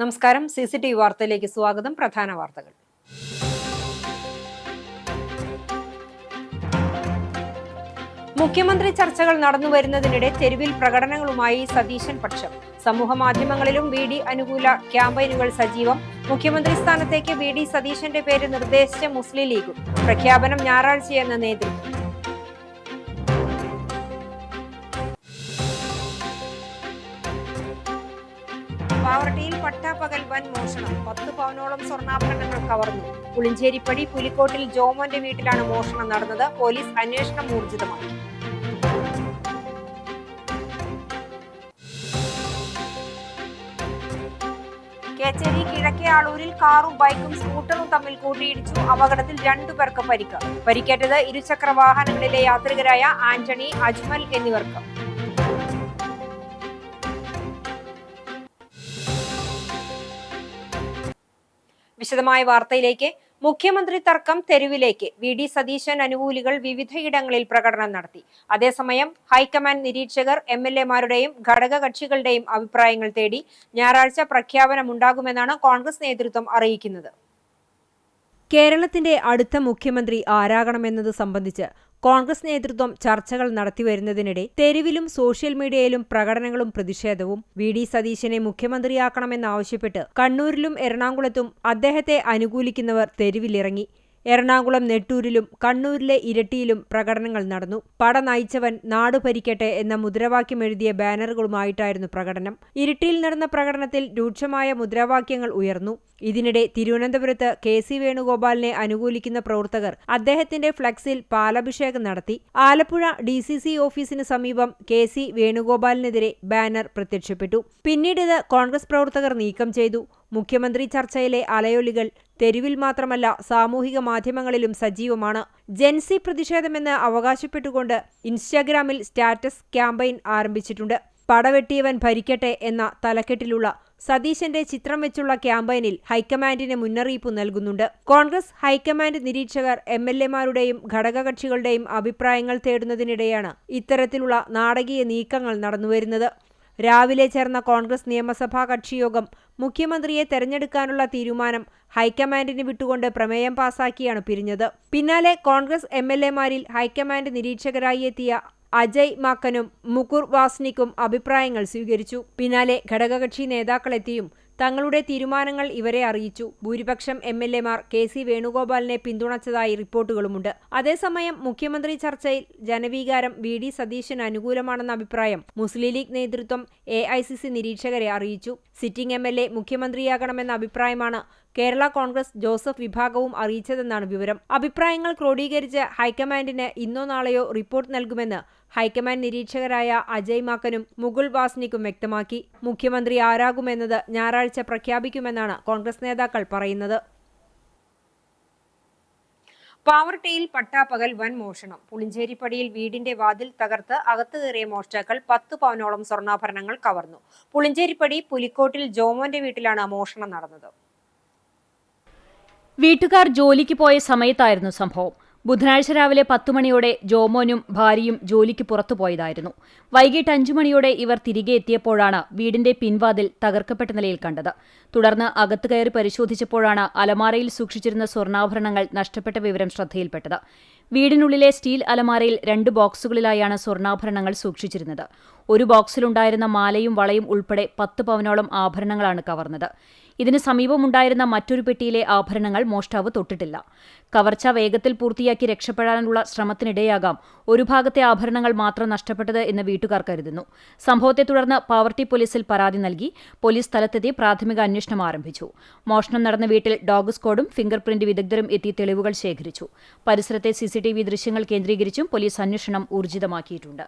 നമസ്കാരം. CCTV വാർത്തയിലേക്ക് സ്വാഗതം. പ്രധാന വാർത്തകൾ. മുഖ്യമന്ത്രി ചർച്ചകൾ നടന്നുവരുന്നതിനിടെ തെരുവിൽ പ്രകടനങ്ങളുമായി സതീശൻ പക്ഷം. സമൂഹ മാധ്യമങ്ങളിലും VD അനുകൂല ക്യാമ്പയിനുകൾ സജീവം. മുഖ്യമന്ത്രി സ്ഥാനത്തേക്ക് VD സതീശന്റെ പേര് നിർദ്ദേശിച്ച മുസ്ലിം ലീഗും. പ്രഖ്യാപനം ഞായറാഴ്ചയെന്ന നേതൃത്വം. പാവർട്ടിയിൽ പട്ടാപ്പകൽ വൻ മോഷണം. 10 പവനോളം സ്വർണ്ണാഭരണങ്ങൾ കവർന്നു. പുളിഞ്ചേരിപ്പടി പുലിക്കോട്ടിൽ ജോമോന്റെ വീട്ടിലാണ് മോഷണം നടന്നത്. പോലീസ് അന്വേഷണം ഊർജിതമാക്കി. കേച്ചേരി കിഴക്കേ ആളൂരിൽ കാറും ബൈക്കും സ്കൂട്ടറും തമ്മിൽ കൂട്ടിയിടിച്ചു. അപകടത്തിൽ 2 പേർക്ക് പരിക്ക്. പരിക്കേറ്റത് ഇരുചക്ര വാഹനങ്ങളിലെ യാത്രികരായ ആന്റണി, അജ്മൽ എന്നിവർക്ക്. വിശദമായ വാർത്തയിലേക്ക്. മുഖ്യമന്ത്രി തർക്കം തെരുവിലേക്ക്. VD സതീശൻ അനുകൂലികൾ വിവിധയിടങ്ങളിൽ പ്രകടനം നടത്തി. അതേസമയം ഹൈക്കമാൻഡ് നിരീക്ഷകർ MLA-മാരുടെയും ഘടകകക്ഷികളുടെയും അഭിപ്രായങ്ങൾ തേടി. ഞായറാഴ്ച പ്രഖ്യാപനമുണ്ടാകുമെന്നാണ് കോൺഗ്രസ് നേതൃത്വം അറിയിക്കുന്നത്. കേരളത്തിന്റെ അടുത്ത മുഖ്യമന്ത്രി ആരാകണമെന്നത് സംബന്ധിച്ച് കോൺഗ്രസ് നേതൃത്വം ചർച്ചകൾ നടത്തിവരുന്നതിനിടെ തെരുവിലും സോഷ്യൽ മീഡിയയിലും പ്രകടനങ്ങളും പ്രതിഷേധവും. VD സതീശനെ മുഖ്യമന്ത്രിയാക്കണമെന്നാവശ്യപ്പെട്ട് കണ്ണൂരിലും എറണാകുളത്തും അദ്ദേഹത്തെ അനുകൂലിക്കുന്നവർ തെരുവിലിറങ്ങി. എറണാകുളം നെട്ടൂരിലും കണ്ണൂരിലെ ഇരട്ടിയിലും പ്രകടനങ്ങൾ നടന്നു. പട നയിച്ചവൻ നാടു ഭരിക്കട്ടെ എന്ന മുദ്രാവാക്യം എഴുതിയ ബാനറുകളുമായിട്ടായിരുന്നു പ്രകടനം. ഇരിട്ടിയിൽ നടന്ന പ്രകടനത്തിൽ രൂക്ഷമായ മുദ്രാവാക്യങ്ങൾ ഉയർന്നു. ഇതിനിടെ തിരുവനന്തപുരത്ത് KC വേണുഗോപാലിനെ അനുകൂലിക്കുന്ന പ്രവർത്തകർ അദ്ദേഹത്തിന്റെ ഫ്ലക്സിൽ പാലഭിഷേകം നടത്തി. ആലപ്പുഴ DCC ഓഫീസിന് സമീപം KC വേണുഗോപാലിനെതിരെ ബാനർ പ്രത്യക്ഷപ്പെട്ടു. പിന്നീടിത് കോൺഗ്രസ് പ്രവർത്തകർ നീക്കം ചെയ്തു. മുഖ്യമന്ത്രി ചർച്ചയിലെ അലയൊലികൾ തെരുവിൽ മാത്രമല്ല സാമൂഹിക മാധ്യമങ്ങളിലും സജീവമാണ്. ജെൻസി പ്രതിഷേധമെന്ന് അവകാശപ്പെട്ടുകൊണ്ട് ഇൻസ്റ്റാഗ്രാമിൽ സ്റ്റാറ്റസ് ക്യാമ്പയിൻ ആരംഭിച്ചിട്ടുണ്ട്. പടവെട്ടിയവൻ ഭരിക്കട്ടെ എന്ന തലക്കെട്ടിലുള്ള സതീശന്റെ ചിത്രം വെച്ചുള്ള ക്യാമ്പയിനിൽ ഹൈക്കമാൻഡിന് മുന്നറിയിപ്പ് നൽകുന്നുണ്ട്. കോൺഗ്രസ് ഹൈക്കമാൻഡ് നിരീക്ഷകർ MLA-മാരുടെയും ഘടകകക്ഷികളുടെയും അഭിപ്രായങ്ങൾ തേടുന്നതിനിടെയാണ് ഇത്തരത്തിലുള്ള നാടകീയ നീക്കങ്ങൾ നടന്നുവരുന്നത്. രാവിലെ ചേർന്ന കോൺഗ്രസ് നിയമസഭാ കക്ഷിയോഗം മുഖ്യമന്ത്രിയെ തെരഞ്ഞെടുക്കാനുള്ള തീരുമാനം ഹൈക്കമാൻഡിന് വിട്ടുകൊണ്ട് പ്രമേയം പാസാക്കിയാണ് പിരിഞ്ഞത്. പിന്നാലെ കോൺഗ്രസ് MLA-മാരിൽ ഹൈക്കമാൻഡ് നിരീക്ഷകരായി എത്തിയ അജയ് മാക്കനും മുകുർ വാസ്നിക്കും അഭിപ്രായങ്ങൾ സ്വീകരിച്ചു. പിന്നാലെ ഘടകകക്ഷി നേതാക്കളെത്തിയും തങ്ങളുടെ തീരുമാനങ്ങൾ ഇവരെ അറിയിച്ചു. ഭൂരിപക്ഷം MLA-മാർ KC വേണുഗോപാലിനെ പിന്തുണച്ചതായി റിപ്പോർട്ടുകളുമുണ്ട്. അതേസമയം മുഖ്യമന്ത്രി ചർച്ചയിൽ ജനവികാരം VD സതീശന് അനുകൂലമാണെന്ന അഭിപ്രായം മുസ്ലിം ലീഗ് നേതൃത്വം AICC നിരീക്ഷകരെ അറിയിച്ചു. സിറ്റിംഗ് MLA മുഖ്യമന്ത്രിയാകണമെന്ന അഭിപ്രായമാണ് കേരള കോൺഗ്രസ് ജോസഫ് വിഭാഗവും അറിയിച്ചതെന്നാണ് വിവരം. അഭിപ്രായങ്ങൾ ക്രോഡീകരിച്ച് ഹൈക്കമാൻഡിന് ഇന്നോ നാളെയോ റിപ്പോർട്ട് നൽകുമെന്ന് ഹൈക്കമാൻഡ് നിരീക്ഷകരായ അജയ് മാക്കനും മുകുൾ വാസ്നിക്കും വ്യക്തമാക്കി. മുഖ്യമന്ത്രി ആരാകുമെന്നത് ഞായറാഴ്ച പ്രഖ്യാപിക്കുമെന്നാണ് കോൺഗ്രസ് നേതാക്കൾ പറയുന്നത്. പാവർട്ടിയിൽ പട്ടാപ്പകൽ വൻ മോഷണം. പുളിഞ്ചേരിപ്പടിയിൽ വീടിന്റെ വാതിൽ തകർത്ത് അകത്ത് കയറിയ മോഷ്ടാക്കൾ 10 പവനോളം സ്വർണ്ണാഭരണങ്ങൾ കവർന്നു. പുളിഞ്ചേരിപ്പടി പുലിക്കോട്ടിൽ ജോമോന്റെ വീട്ടിലാണ് മോഷണം നടന്നത്. വീട്ടുകാർ ജോലിക്ക് പോയ സമയത്തായിരുന്നു സംഭവം. ബുധനാഴ്ച രാവിലെ 10 മണിയോടെ ജോമോനും ഭാര്യയും ജോലിക്ക് പുറത്തുപോയതായിരുന്നു. വൈകിട്ട് 5 മണിയോടെ ഇവർ തിരികെ എത്തിയപ്പോഴാണ് വീടിന്റെ പിൻവാതിൽ തകർക്കപ്പെട്ട നിലയിൽ കണ്ടത്. തുടർന്ന് അകത്ത് കയറി പരിശോധിച്ചപ്പോഴാണ് അലമാരയിൽ സൂക്ഷിച്ചിരുന്ന സ്വർണ്ണാഭരണങ്ങൾ നഷ്ടപ്പെട്ട വിവരം ശ്രദ്ധയിൽപ്പെട്ടത്. വീടിനുള്ളിലെ സ്റ്റീൽ അലമാരയിൽ 2 ബോക്സുകളിലായാണ് സ്വർണ്ണാഭരണങ്ങൾ സൂക്ഷിച്ചിരുന്നത്. ഒരു ബോക്സിലുണ്ടായിരുന്ന മാലയും വളയും ഉൾപ്പെടെ 10 പവനോളം ആഭരണങ്ങളാണ് കവർന്നത്. ഇതിന് സമീപമുണ്ടായിരുന്ന മറ്റൊരു പെട്ടിയിലെ ആഭരണങ്ങൾ മോഷ്ടാവ് തൊട്ടിട്ടില്ല. കവർച്ച വേഗത്തിൽ പൂർത്തിയാക്കി രക്ഷപ്പെടാനുള്ള ശ്രമത്തിനിടെയാകാം ഒരു ഭാഗത്തെ ആഭരണങ്ങൾ മാത്രം നഷ്ടപ്പെട്ടത് എന്ന് വീട്ടുകാർ കരുതുന്നു. സംഭവത്തെ തുടർന്ന് പാവർട്ടി പോലീസിൽ പരാതി നൽകി. പോലീസ് സ്ഥലത്തെത്തി പ്രാഥമിക അന്വേഷണം ആരംഭിച്ചു. മോഷണം നടന്ന വീട്ടിൽ ഡോഗ് സ്ക്വാഡും ഫിംഗർ പ്രിന്റ് വിദഗ്ധരും എത്തി തെളിവുകൾ ശേഖരിച്ചു. പരിസരത്തെ CCTV ദൃശ്യങ്ങൾ കേന്ദ്രീകരിച്ചും പോലീസ് അന്വേഷണം ഊർജിതമാക്കിയിട്ടുണ്ട്.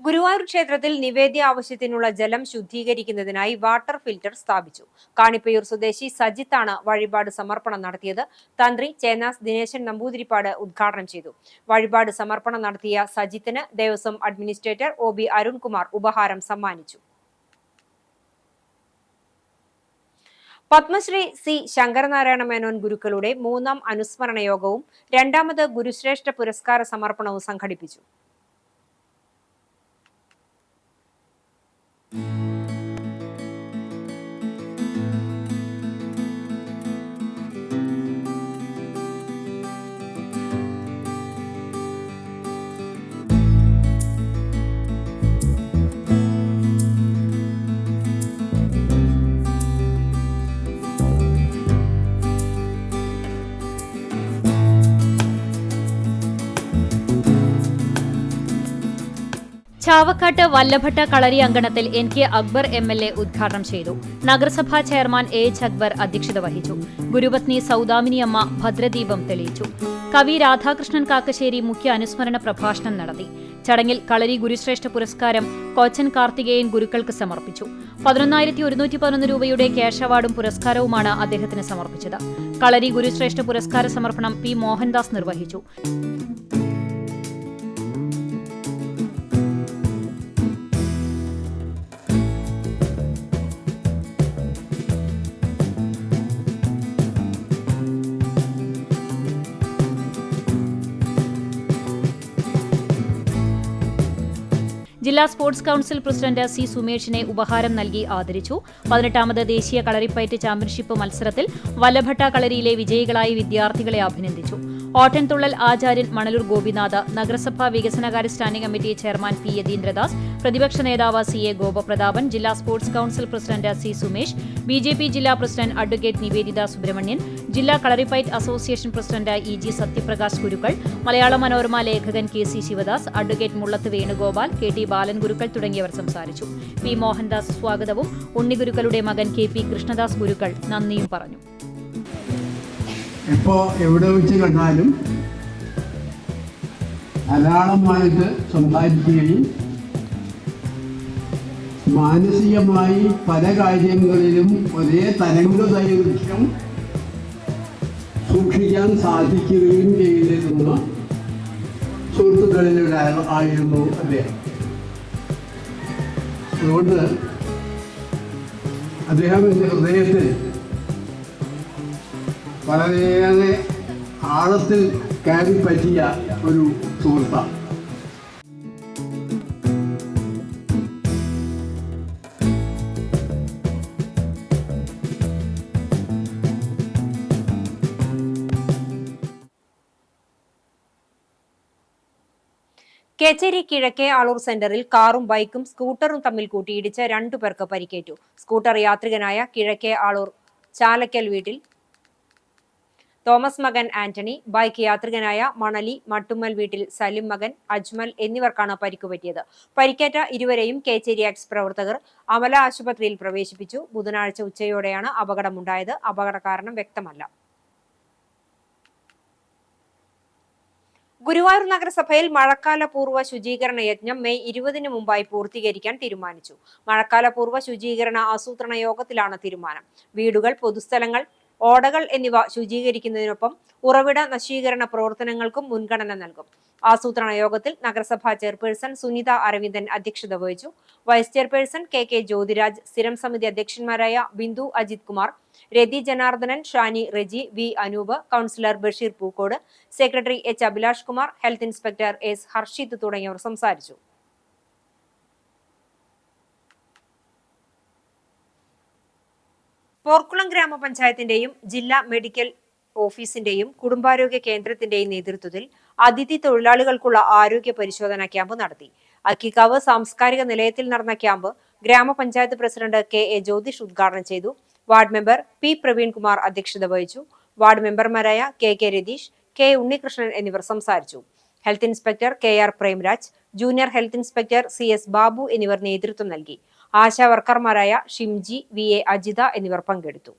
ഗുരുവായൂർ ക്ഷേത്രത്തിൽ നിവേദ്യ ആവശ്യത്തിനുള്ള ജലം ശുദ്ധീകരിക്കുന്നതിനായി വാട്ടർ ഫിൽറ്റർ സ്ഥാപിച്ചു. കാണിപ്പയൂർ സ്വദേശി സജിത്താണ് വഴിപാട് സമർപ്പണം നടത്തിയത്. തന്ത്രി ചേനാസ് ദിനേശൻ നമ്പൂതിരിപ്പാട് ഉദ്ഘാടനം ചെയ്തു. വഴിപാട് സമർപ്പണം നടത്തിയ സജിത്തിന് ദേവസ്വം അഡ്മിനിസ്ട്രേറ്റർ OB അരുൺകുമാർ ഉപഹാരം സമ്മാനിച്ചു. പത്മശ്രീ C ശങ്കരനാരായണ മേനോൻ ഗുരുക്കളുടെ 3ാം അനുസ്മരണ യോഗവും 2ാമത് ഗുരുശ്രേഷ്ഠ പുരസ്കാര സമർപ്പണവും സംഘടിപ്പിച്ചു. ചാവക്കാട്ട് വല്ലഭട്ട കളരി അങ്കണത്തിൽ NK അക്ബർ MLA ഉദ്ഘാടനം ചെയ്തു. നഗരസഭാ ചെയർമാൻ AH അക്ബർ അധ്യക്ഷത വഹിച്ചു. ഗുരുപത്നി സൗദാമിനിയമ്മ ഭദ്രദീപം തെളിയിച്ചു. കവി രാധാകൃഷ്ണൻ കാക്കശ്ശേരി മുഖ്യ അനുസ്മരണ പ്രഭാഷണം നടത്തി. ചടങ്ങിൽ കളരി ഗുരുശ്രേഷ്ഠ പുരസ്കാരം കോച്ചൻ കാർത്തികേയൻ ഗുരുക്കൾക്ക് സമർപ്പിച്ചു. 11,111 രൂപയുടെ ക്യാഷ് അവാർഡും പുരസ്കാരവുമാണ് അദ്ദേഹത്തിന് സമർപ്പിച്ചത്. കളരി ഗുരുശ്രേഷ്ഠ പുരസ്കാര സമർപ്പണം P. മോഹൻദാസ് നിർവഹിച്ചു. ജില്ലാ സ്പോർട്സ് കൌൺസിൽ പ്രസിഡന്റ് C. സുമേഷിനെ ഉപഹാരം നൽകി ആദരിച്ചു. 18ാമത് ദേശീയ കളരിപ്പയറ്റ് ചാമ്പ്യൻഷിപ്പ് മത്സരത്തിൽ വല്ലഭട്ട കളരിയിലെ വിജയികളായ വിദ്യാർത്ഥികളെ അഭിനന്ദിച്ചു. ഓട്ടൻതുള്ളൽ ആചാര്യൻ മണലൂർ ഗോപിനാഥ്, നഗരസഭാ വികസനകാര്യ standing committee chairman P. Yatheendradas, പ്രതിപക്ഷ നേതാവ് CA ഗോപപ്രതാപൻ, ജില്ലാ sports council president C. Sumesh, BJP ജില്ലാ പ്രസിഡന്റ് അഡ്വക്കേറ്റ് നിവേദിത സുബ്രഹ്മണ്യൻ, ജില്ലാ Kalaripayattu association president EG Sathyaprakash Gurukkal, Malayala Manorama ലേഖകൻ KC Sivadas, advocate Mullath Venugopal, KT Balan Gurukkal തുടങ്ങിയവർ സംസാരിച്ചു. P. മോഹൻദാസ് സ്വാഗതവും ഉണ്ണിഗുരുക്കളുടെ മകൻ KP കൃഷ്ണദാസ് ഗുരുക്കൾ നന്ദിയും പറഞ്ഞു. ഇപ്പോൾ എവിടെ വെച്ച് കണ്ടാലും ധാരാളമായിട്ട് സംസാരിക്കുകയും മാനസികമായി പല കാര്യങ്ങളിലും ഒരേ തരംഗദൈർഘ്യം സൂക്ഷിക്കാൻ സാധിക്കുകയും ചെയ്തിരുന്ന സുഹൃത്തുക്കളിലൂടെ ആയിരുന്നു അദ്ദേഹം. അതുകൊണ്ട് അദ്ദേഹത്തിൻ്റെ ഹൃദയത്തിൽ വളരെയേറെ ആഴത്തിൽ കയറി പറ്റിയ ഒരു സുഹൃത്താണ്. കേച്ചേരി കിഴക്കേ ആളൂർ സെന്ററിൽ കാറും ബൈക്കും സ്കൂട്ടറും തമ്മിൽ കൂട്ടിയിടിച്ച് 2 പേർക്ക് പരിക്കേറ്റു. സ്കൂട്ടർ യാത്രികനായ കിഴക്കേ ആളൂർ ചാലക്കൽ വീട്ടിൽ തോമസ് മകൻ ആന്റണി, ബൈക്ക് യാത്രികനായ മണലി മട്ടുമ്മൽ വീട്ടിൽ സലിം മകൻ അജ്മൽ എന്നിവർക്കാണ് പരിക്കുപറ്റിയത്. പരിക്കേറ്റ ഇരുവരെയും കേച്ചേരി എക്സ് പ്രവർത്തകർ അമല ആശുപത്രിയിൽ പ്രവേശിപ്പിച്ചു. ബുധനാഴ്ച ഉച്ചയോടെയാണ് അപകടമുണ്ടായത്. അപകട കാരണം വ്യക്തമല്ല. ഗുരുവായൂർ നഗരസഭയിൽ മഴക്കാലപൂർവ്വ ശുചീകരണ യജ്ഞം മെയ് 20-ന് മുമ്പായി പൂർത്തീകരിക്കാൻ തീരുമാനിച്ചു. മഴക്കാലപൂർവ്വ ശുചീകരണ ആസൂത്രണ യോഗത്തിലാണ് തീരുമാനം. വീടുകൾ, പൊതുസ്ഥലങ്ങൾ, ഓടകൾ എന്നിവ ശുചീകരിക്കുന്നതിനൊപ്പം ഉറവിട നശീകരണ പ്രവർത്തനങ്ങൾക്കും മുൻഗണന നൽകും. ആസൂത്രണ യോഗത്തിൽ നഗരസഭാ ചെയർപേഴ്സൺ സുനിത അരവിന്ദൻ അധ്യക്ഷത വഹിച്ചു. വൈസ് ചെയർപേഴ്സൺ KK ജ്യോതിരാജ്, സ്ഥിരം സമിതി അധ്യക്ഷന്മാരായ Bindu Ajith Kumar, Rathi Janardhanan, Shani Reji, V. Anoop, councillor Basheer Pookode, secretary H. Abhilash Kumar, health inspector S. Harshith തുടങ്ങിയവർ സംസാരിച്ചു. പോർക്കുളം ഗ്രാമപഞ്ചായത്തിന്റെയും ജില്ലാ മെഡിക്കൽ ഓഫീസിന്റെയും കുടുംബാരോഗ്യ കേന്ദ്രത്തിന്റെയും നേതൃത്വത്തിൽ അതിഥി തൊഴിലാളികൾക്കുള്ള ആരോഗ്യ പരിശോധനാ ക്യാമ്പ് നടത്തി. അക്കിക്കാവ് സാംസ്കാരിക നിലയത്തിൽ നടന്ന ക്യാമ്പ് ഗ്രാമപഞ്ചായത്ത് പ്രസിഡന്റ് KA ജ്യോതിഷ് ഉദ്ഘാടനം ചെയ്തു. Ward member P. പ്രവീൺകുമാർ അധ്യക്ഷത വഹിച്ചു. വാർഡ് മെമ്പർമാരായ KK രതീഷ്, K. ഉണ്ണികൃഷ്ണൻ എന്നിവർ സംസാരിച്ചു. Health inspector KR Premraj, junior health inspector CS Babu എന്നിവർ നേതൃത്വം നൽകി. ആശാ വർക്കർമാരായ ഷിംജി, VA അജിത എന്നിവർ പങ്കെടുത്തു.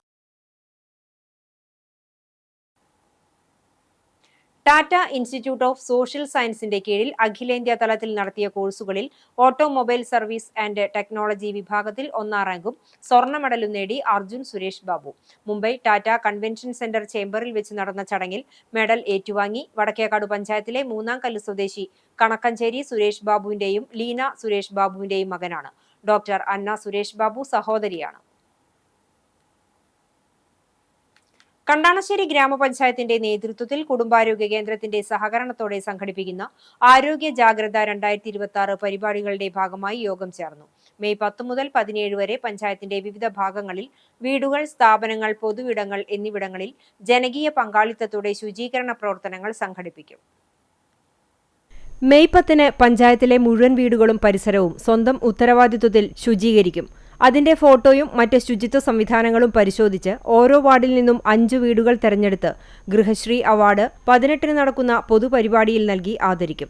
ടാറ്റ ഇൻസ്റ്റിറ്റ്യൂട്ട് ഓഫ് സോഷ്യൽ സയൻസിന്റെ കീഴിൽ അഖിലേന്ത്യാ തലത്തിൽ നടത്തിയ കോഴ്സുകളിൽ ഓട്ടോമൊബൈൽ സർവീസ് ആൻഡ് ടെക്നോളജി വിഭാഗത്തിൽ 1ാം റാങ്കും സ്വർണ്ണ മെഡലും നേടി അർജുൻ സുരേഷ് ബാബു. മുംബൈ ടാറ്റ കൺവെൻഷൻ സെന്റർ ചേംബറിൽ വെച്ച് നടന്ന ചടങ്ങിൽ മെഡൽ ഏറ്റുവാങ്ങി. വടക്കേക്കാട് പഞ്ചായത്തിലെ 3ാം കല്ല് സ്വദേശി കണക്കഞ്ചേരി സുരേഷ് ബാബുവിന്റെയും ലീന സുരേഷ് ബാബുവിന്റെയും മകനാണ്. ഡോക്ടർ അന്ന സുരേഷ് ബാബു സഹോദരിയാണ്. കണ്ടാണശ്ശേരി ഗ്രാമപഞ്ചായത്തിന്റെ നേതൃത്വത്തിൽ കുടുംബാരോഗ്യ കേന്ദ്രത്തിന്റെ സഹകരണത്തോടെ സംഘടിപ്പിക്കുന്ന ആരോഗ്യ ജാഗ്രത 2026 പരിപാടികളുടെ ഭാഗമായി യോഗം ചേർന്നു. മെയ് 10 മുതൽ 17 വരെ പഞ്ചായത്തിന്റെ വിവിധ ഭാഗങ്ങളിൽ വീടുകൾ, സ്ഥാപനങ്ങൾ, പൊതുവിടങ്ങൾ എന്നിവിടങ്ങളിൽ ജനകീയ പങ്കാളിത്തത്തോടെ ശുചീകരണ പ്രവർത്തനങ്ങൾ സംഘടിപ്പിക്കും. മെയ് 10-ന് പഞ്ചായത്തിലെ മുഴുവൻ വീടുകളും പരിസരവും സ്വന്തം ഉത്തരവാദിത്വത്തിൽ ശുചീകരിക്കും. അതിന്റെ ഫോട്ടോയും മറ്റ് ശുചിത്വ സംവിധാനങ്ങളും പരിശോധിച്ച് ഓരോ വാർഡിൽ നിന്നും 5 വീടുകൾ തെരഞ്ഞെടുത്ത് ഗൃഹശ്രീ അവാർഡ് 18-ന് നടക്കുന്ന പൊതുപരിപാടിയിൽ നൽകി ആദരിക്കും.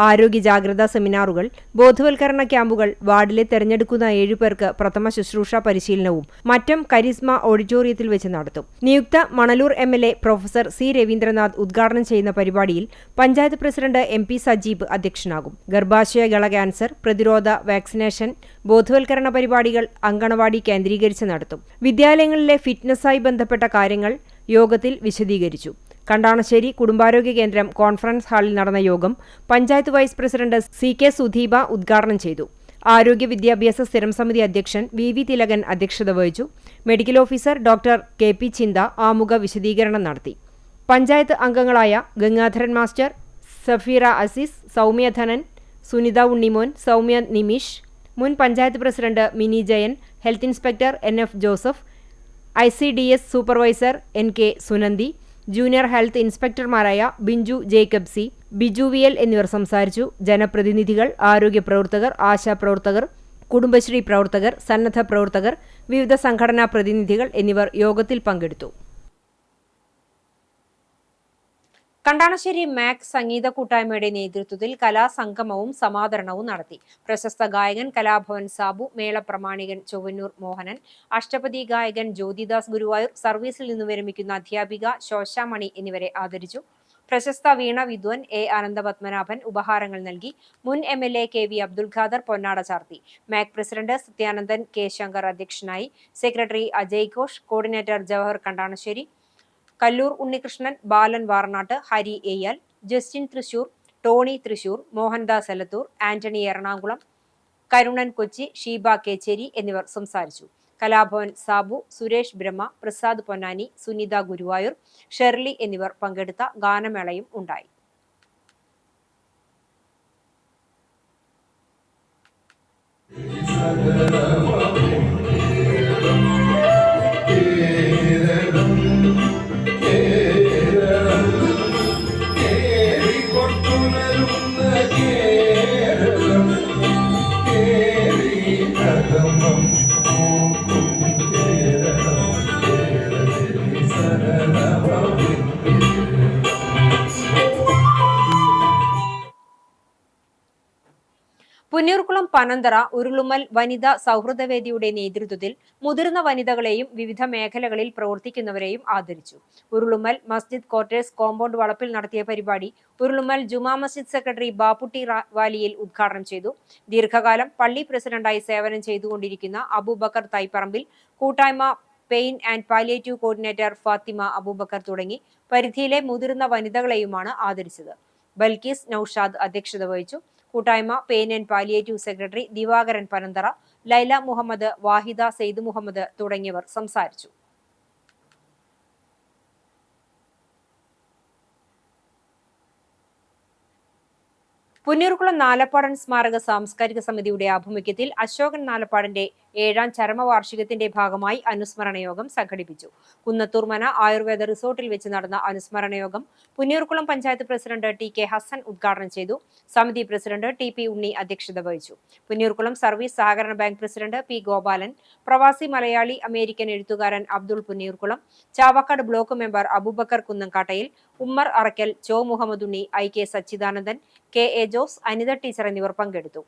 ആരോഗ്യ ജാഗ്രതാ സെമിനാറുകൾ, ബോധവൽക്കരണ ക്യാമ്പുകൾ, വാർഡിലെ തെരഞ്ഞെടുക്കുന്ന 7 പേർക്ക് പ്രഥമ ശുശ്രൂഷ പരിശീലനവും മറ്റും കരിസ്മ ഓഡിറ്റോറിയത്തിൽ വെച്ച് നടത്തും. നിയുക്ത Manalur MLA professor C Raveendranath ഉദ്ഘാടനം ചെയ്യുന്ന പരിപാടിയിൽ പഞ്ചായത്ത് പ്രസിഡന്റ് MP സജീബ് അധ്യക്ഷനാകും. ഗർഭാശയഗള ക്യാൻസർ പ്രതിരോധ വാക്സിനേഷൻ ബോധവൽക്കരണ പരിപാടികൾ അങ്കണവാടി കേന്ദ്രീകരിച്ച് നടത്തും. വിദ്യാലയങ്ങളിലെ ഫിറ്റ്നസ്സായി ബന്ധപ്പെട്ട കാര്യങ്ങൾ യോഗത്തിൽ വിശദീകരിച്ചു. കണ്ടാണശ്ശേരി കുടുംബാരോഗ്യ കേന്ദ്രം കോൺഫറൻസ് ഹാളിൽ നടന്ന യോഗം പഞ്ചായത്ത് വൈസ് പ്രസിഡന്റ് CK സുധീബ ഉദ്ഘാടനം ചെയ്തു. ആരോഗ്യ വിദ്യാഭ്യാസ സ്ഥിരം സമിതി അധ്യക്ഷൻ VV തിലകൻ അധ്യക്ഷത വഹിച്ചു. മെഡിക്കൽ ഓഫീസർ ഡോക്ടർ KP ചിന്ത ആമുഖ വിശദീകരണം നടത്തി. പഞ്ചായത്ത് അംഗങ്ങളായ ഗംഗാധരൻ മാസ്റ്റർ, സഫീറ അസീസ്, സൗമ്യ ധനൻ, സുനിത ഉണ്ണിമോൻ, സൗമ്യ നിമിഷ്, മുൻ panchayat president Mini Jayan, health inspector NF Joseph, ICDS supervisor NK Sunandi, junior health ഇൻസ്പെക്ടർമാരായ Binju Jacob C, Biju VL എന്നിവർ സംസാരിച്ചു. ജനപ്രതിനിധികൾ, ആരോഗ്യ പ്രവർത്തകർ, ആശാപ്രവർത്തകർ, കുടുംബശ്രീ പ്രവർത്തകർ, സന്നദ്ധ പ്രവർത്തകർ, വിവിധ സംഘടനാ പ്രതിനിധികൾ എന്നിവർ യോഗത്തിൽ പങ്കെടുത്തു. കണ്ടാണശ്ശേരി മാക് സംഗീത കൂട്ടായ്മയുടെ നേതൃത്വത്തിൽ കലാസംഗമവും സമാദരണവും നടത്തി. പ്രശസ്ത ഗായകൻ കലാഭവൻ സാബു, മേള പ്രമാണികൻ ചൊവ്വന്നൂർ മോഹനൻ, അഷ്ടപതി ഗായകൻ ജ്യോതിദാസ് ഗുരുവായൂർ, സർവീസിൽ നിന്ന് വിരമിക്കുന്ന അധ്യാപിക ശോശാമണി എന്നിവരെ ആദരിച്ചു. പ്രശസ്ത വീണ വിദ്വാൻ A അനന്തപത്മനാഭൻ ഉപഹാരങ്ങൾ നൽകി. മുൻ MLA KV അബ്ദുൽ ഖാദർ പൊന്നാട ചാർത്തി. MAC president Sathyanandan K Shankar അധ്യക്ഷനായി. Secretary Ajay Ghosh, coordinator Jawahar Kandanassery, Kallur Unnikrishnan, Balan Varnatt, Hari AL, Justin Thrissur, Tony Thrissur, Mohandas Elathur, Antony Ernakulam, Karunan Kochi, Sheeba Kecheri എന്നിവർ സംസാരിച്ചു. കലാഭവൻ സാബു, സുരേഷ് ബ്രഹ്മ, പ്രസാദ് പൊന്നാനി, സുനിത ഗുരുവായൂർ, ഷെർലി എന്നിവർ പങ്കെടുത്ത ഗാനമേളയും ഉണ്ടായി. പുന്നൂർകുളം പനന്തറ ഉരുളുമൽ വനിതാ സൗഹൃദവേദിയുടെ നേതൃത്വത്തിൽ മുതിർന്ന വനിതകളെയും വിവിധ മേഖലകളിൽ പ്രവർത്തിക്കുന്നവരെയും ആദരിച്ചു. ഉരുളുമൽ മസ്ജിദ് ക്വാർട്ടേഴ്സ് കോമ്പൗണ്ട് വളപ്പിൽ നടത്തിയ പരിപാടി ഉരുളുമൽ ജുമാ മസ്ജിദ് സെക്രട്ടറി ബാപ്പുട്ടി വാലിയിൽ ഉദ്ഘാടനം ചെയ്തു. ദീർഘകാലം പള്ളി പ്രസിഡന്റായി സേവനം ചെയ്തുകൊണ്ടിരിക്കുന്ന അബൂബക്കർ തൈപ്പറമ്പിൽ, കൂട്ടായ്മ pain and palliative coordinator Fathima Abubakar തുടങ്ങി പരിധിയിലെ മുതിർന്ന വനിതകളെയുമാണ് ആദരിച്ചത്. ബൽക്കീസ് നൌഷാദ് അധ്യക്ഷത വഹിച്ചു. കൂട്ടായ്മ pain and palliative secretary Divakaran Panantharra, Laila Muhammad, Wahida Sayyid Muhammad തുടങ്ങിയവർ സംസാരിച്ചു. പുന്നൂർകുളം നാലപ്പാടൻ സ്മാരക സാംസ്കാരിക സമിതിയുടെ ആഭിമുഖ്യത്തിൽ അശോകൻ നാലപ്പാടന്റെ 7ാം ചരമവാർഷികത്തിന്റെ ഭാഗമായി അനുസ്മരണ യോഗം സംഘടിപ്പിച്ചു. കുന്നത്തൂർമന ആയുർവേദ റിസോർട്ടിൽ വെച്ച് നടന്ന അനുസ്മരണ യോഗം പുന്നൂർകുളം പഞ്ചായത്ത് പ്രസിഡന്റ് TK ഹസൻ ഉദ്ഘാടനം ചെയ്തു. സമിതി പ്രസിഡന്റ് TP ഉണ്ണി അധ്യക്ഷത വഹിച്ചു. പുന്നൂർകുളം സർവീസ് സഹകരണ ബാങ്ക് പ്രസിഡന്റ് P ഗോപാലൻ, പ്രവാസി മലയാളി അമേരിക്കൻ എഴുത്തുകാരൻ അബ്ദുൾ പുന്നൂർകുളം, ചാവക്കാട് ബ്ലോക്ക് മെമ്പർ അബൂബക്കർ കുന്നംകാട്ടയിൽ, ഉമ്മർ അറക്കൽ, ചോ Muhammad Unni, IK Sachidanandan, KA Jose, Anitha teacher എന്നിവർ പങ്കെടുത്തു.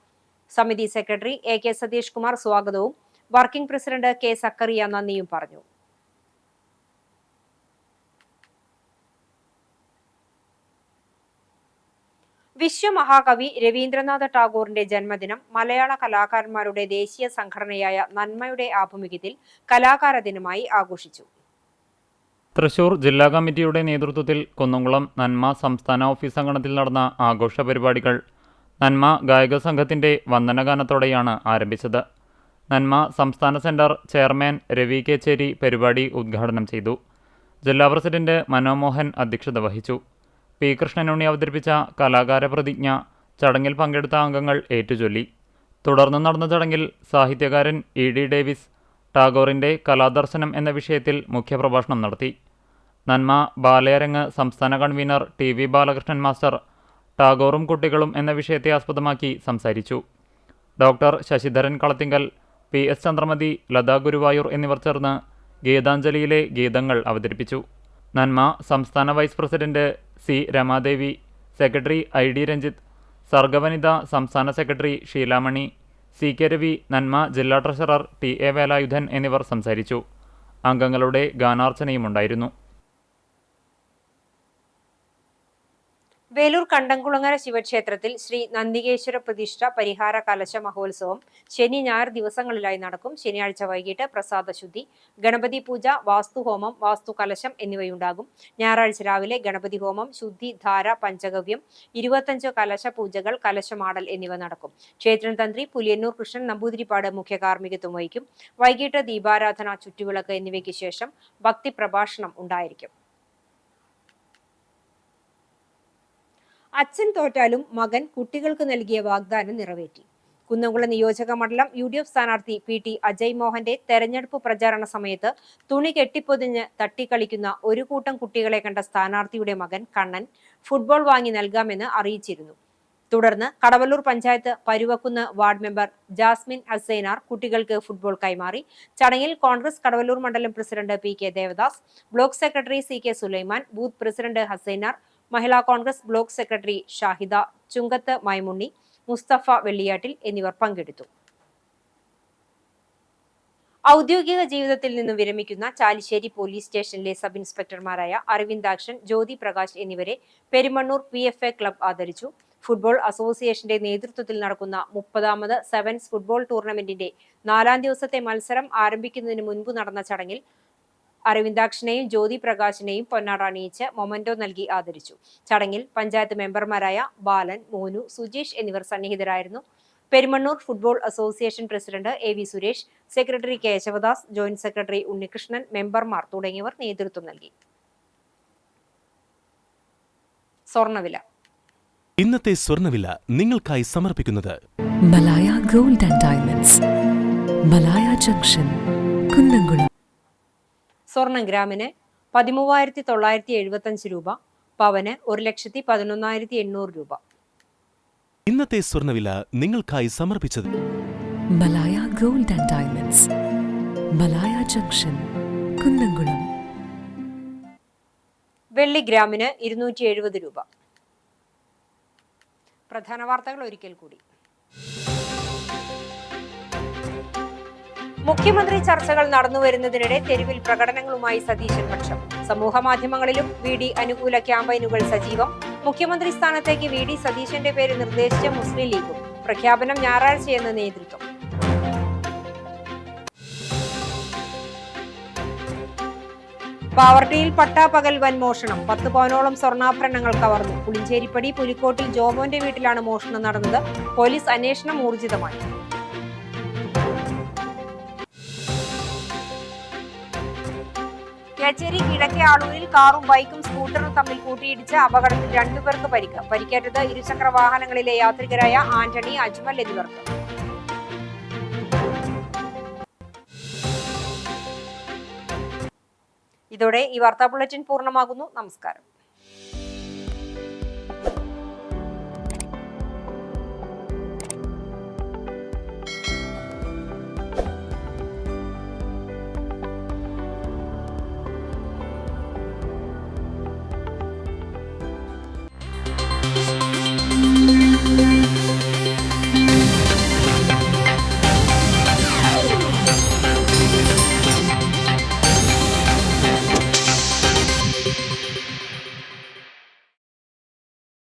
സമിതി സെക്രട്ടറി AK സതീഷ് കുമാർ സ്വാഗതവും വർക്കിംഗ് പ്രസിഡന്റ് K സക്കറിയ നന്ദിയും പറഞ്ഞു. വിശ്വമഹാകവി രവീന്ദ്രനാഥ ടാഗോറിന്റെ ജന്മദിനം മലയാള കലാകാരന്മാരുടെ ദേശീയ സംഘടനയായ നന്മയുടെ ആഭിമുഖ്യത്തിൽ കലാകാര ദിനമായി ആഘോഷിച്ചു. തൃശൂർ ജില്ലാ കമ്മിറ്റിയുടെ നേതൃത്വത്തിൽ കുന്നംകുളം നന്മ സംസ്ഥാന ഓഫീസ് അങ്കണത്തിൽ നടന്ന ആഘോഷ പരിപാടികൾ നന്മ ഗായക സംഘത്തിന്റെ വന്ദനഗാനത്തോടെയാണ് ആരംഭിച്ചത്. നന്മ സംസ്ഥാന സെന്റർ ചെയർമാൻ രവി കേച്ചേരി പരിപാടി ഉദ്ഘാടനം ചെയ്തു. ജില്ലാ പ്രസിഡന്റ് മനോമോഹൻ അധ്യക്ഷത വഹിച്ചു. P കൃഷ്ണനുണ്ണി അവതരിപ്പിച്ച കലാകാര പ്രതിജ്ഞ ചടങ്ങിൽ പങ്കെടുത്ത അംഗങ്ങൾ ഏറ്റുചൊല്ലി. തുടർന്ന് നടന്ന ചടങ്ങിൽ സാഹിത്യകാരൻ ED ഡേവിസ് ടാഗോറിന്റെ കലാദർശനം എന്ന വിഷയത്തിൽ മുഖ്യപ്രഭാഷണം നടത്തി. നന്മ ബാലയരങ്ങ് സംസ്ഥാന കൺവീനർ TV ബാലകൃഷ്ണൻ മാസ്റ്റർ ടാഗോറും കുട്ടികളും എന്ന വിഷയത്തെ ആസ്പദമാക്കി സംസാരിച്ചു. ഡോക്ടർ ശശിധരൻ കളത്തിങ്കൽ, PS ചന്ദ്രമതി, ലതാ ഗുരുവായൂർ എന്നിവർ ചേർന്ന് ഗീതാഞ്ജലിയിലെ ഗീതങ്ങൾ അവതരിപ്പിച്ചു. നന്മ സംസ്ഥാന vice president C Ramadevi, secretary ID Ranjith, Sargavanitha സംസ്ഥാന സെക്രട്ടറി ഷീലാമണി, CK രവി, നന്മ ജില്ലാ ട്രഷറർ TA വേലായുധൻ എന്നിവർ സംസാരിച്ചു. അംഗങ്ങളുടെ ഗാനാർച്ചനയുമുണ്ടായിരുന്നു. വേലൂർ കണ്ടംകുളങ്ങര ശിവക്ഷേത്രത്തിൽ ശ്രീ നന്ദികേശ്വര പ്രതിഷ്ഠ പരിഹാര കലശ മഹോത്സവം ശനി ഞായർ ദിവസങ്ങളിലായി നടക്കും. ശനിയാഴ്ച വൈകിട്ട് പ്രസാദശുദ്ധി, ഗണപതി പൂജ, വാസ്തുഹോമം, വാസ്തുകലശം എന്നിവയുണ്ടാകും. ഞായറാഴ്ച രാവിലെ ഗണപതി ഹോമം, ശുദ്ധി, ധാര, പഞ്ചഗവ്യം, 25 കലശ പൂജകൾ, കലശമാടൽ എന്നിവ നടക്കും. ക്ഷേത്രം തന്ത്രി പുലിയന്നൂർ കൃഷ്ണൻ നമ്പൂതിരിപ്പാട് മുഖ്യ കാർമ്മികത്വം വഹിക്കും. വൈകിട്ട് ദീപാരാധന, ചുറ്റുവിളക്ക് എന്നിവയ്ക്ക് ശേഷം ഭക്തി പ്രഭാഷണം ഉണ്ടായിരിക്കും. അച്ഛൻ തോറ്റാലും മകൻ കുട്ടികൾക്ക് നൽകിയ വാഗ്ദാനം നിറവേറ്റി. കുന്നംകുളം നിയോജക മണ്ഡലം UDF സ്ഥാനാർത്ഥി PT അജയ് മോഹന്റെ തെരഞ്ഞെടുപ്പ് പ്രചാരണ സമയത്ത് തുണി കെട്ടിപ്പൊതിഞ്ഞ് തട്ടിക്കളിക്കുന്ന ഒരു കൂട്ടം കുട്ടികളെ കണ്ട സ്ഥാനാർത്ഥിയുടെ മകൻ കണ്ണൻ ഫുട്ബോൾ വാങ്ങി നൽകാമെന്ന് അറിയിച്ചിരുന്നു. തുടർന്ന് കടവല്ലൂർ പഞ്ചായത്ത് പരുവക്കുന്ന് വാർഡ് മെമ്പർ ജാസ്മിൻ ഹസൈനാർ കുട്ടികൾക്ക് ഫുട്ബോൾ കൈമാറി. ചടങ്ങിൽ കോൺഗ്രസ് കടവല്ലൂർ മണ്ഡലം president PK Devadas, block secretary CK Sulaiman, booth president Hasainar, Mahila Congress block secretary Shahida, Chunkath Maimunni, Musthafa Velliyattil എന്നിവർ പങ്കെടുത്തു. ഔദ്യോഗിക ജീവിതത്തിൽ നിന്നും വിരമിക്കുന്ന ചാലിശ്ശേരി പോലീസ് സ്റ്റേഷനിലെ സബ് ഇൻസ്പെക്ടർമാരായ അരവിന്ദാക്ഷൻ, ജ്യോതി പ്രകാശ് എന്നിവരെ പെരുമണ്ണൂർ PFA ക്ലബ് ആദരിച്ചു. ഫുട്ബോൾ അസോസിയേഷന്റെ നേതൃത്വത്തിൽ നടക്കുന്ന 30ാമത് സെവൻസ് ഫുട്ബോൾ ടൂർണമെന്റിന്റെ 4ാം ദിവസത്തെ മത്സരം ആരംഭിക്കുന്നതിന് മുൻപ് നടന്ന ചടങ്ങിൽ അരവിന്ദാക്ഷനെയും ജ്യോതി പ്രകാശിനെയും പൊന്നാട അണിയിച്ച് മൊമന്റോ നൽകി ആദരിച്ചു. ചടങ്ങിൽ പഞ്ചായത്ത് മെമ്പർമാരായ ബാലൻ, മോനു, സുജീഷ് എന്നിവർ സന്നിഹിതരായിരുന്നു. Perumannur football association president AV Suresh, secretary Kesavadas, joint secretary Unnikrishnan, മെമ്പർമാർ തുടങ്ങിയവർ നേതൃത്വം നൽകി. സ്വർണ്ണവില. ഇന്നത്തെ സ്വർണ്ണവില നിങ്ങൾക്കായി സമർപ്പിക്കുന്നത് Malaya gold and diamonds, Malaya junction, Kunnamkulam. സ്വർണം ഗ്രാമിന് 13,975 രൂപ, പവന് 1,11,800 രൂപ. ഇന്നത്തെ സ്വർണ്ണവില നിങ്ങൾക്കായി സമർപ്പിച്ചത് Malaya gold and diamonds, Malaya junction, Kunnamkulam. വെള്ളി ഗ്രാമിന് 270 രൂപ. പ്രധാന വാർത്തകൾ ഒരിക്കൽ കൂടി. മുഖ്യമന്ത്രി ചർച്ചകൾ നടന്നുവരുന്നതിനിടെ തെരുവിൽ പ്രകടനങ്ങളുമായി സതീശൻ പക്ഷം. സമൂഹ മാധ്യമങ്ങളിലും VD അനുകൂല ക്യാമ്പയിനുകൾ സജീവം. മുഖ്യമന്ത്രി സ്ഥാനത്തേക്ക് VD സതീശന്റെ പേര് നിർദ്ദേശിച്ച മുസ്ലിം ലീഗും. പ്രഖ്യാപനം ഞായറാഴ്ചയെന്ന് നേതൃത്വം. പാവർട്ടിയിൽ പട്ടാപ്പകൽ വൻ മോഷണം. 10 പവനോളം സ്വർണ്ണാഭരണങ്ങൾ കവർന്നു. പുളിഞ്ചേരിപ്പടി പുലിക്കോട്ടിൽ ജോമോന്റെ വീട്ടിലാണ് മോഷണം നടന്നത്. പോലീസ് അന്വേഷണം ഊർജിതമായി. കേച്ചേരി കിഴക്കേ ആളൂരിൽ കാറും ബൈക്കും സ്കൂട്ടറും തമ്മിൽ കൂട്ടിയിടിച്ച് അപകടത്തിൽ 2 പേർക്ക് പരിക്ക്. പരിക്കേറ്റത് ഇരുചക്ര വാഹനങ്ങളിലെ യാത്രികരായ ആന്റണി, അജ്മൽ എന്നിവർക്ക്. ഇതോടെ ഈ വാർത്താ ബുള്ളറ്റിൻ പൂർണ്ണമാകുന്നു. നമസ്കാരം.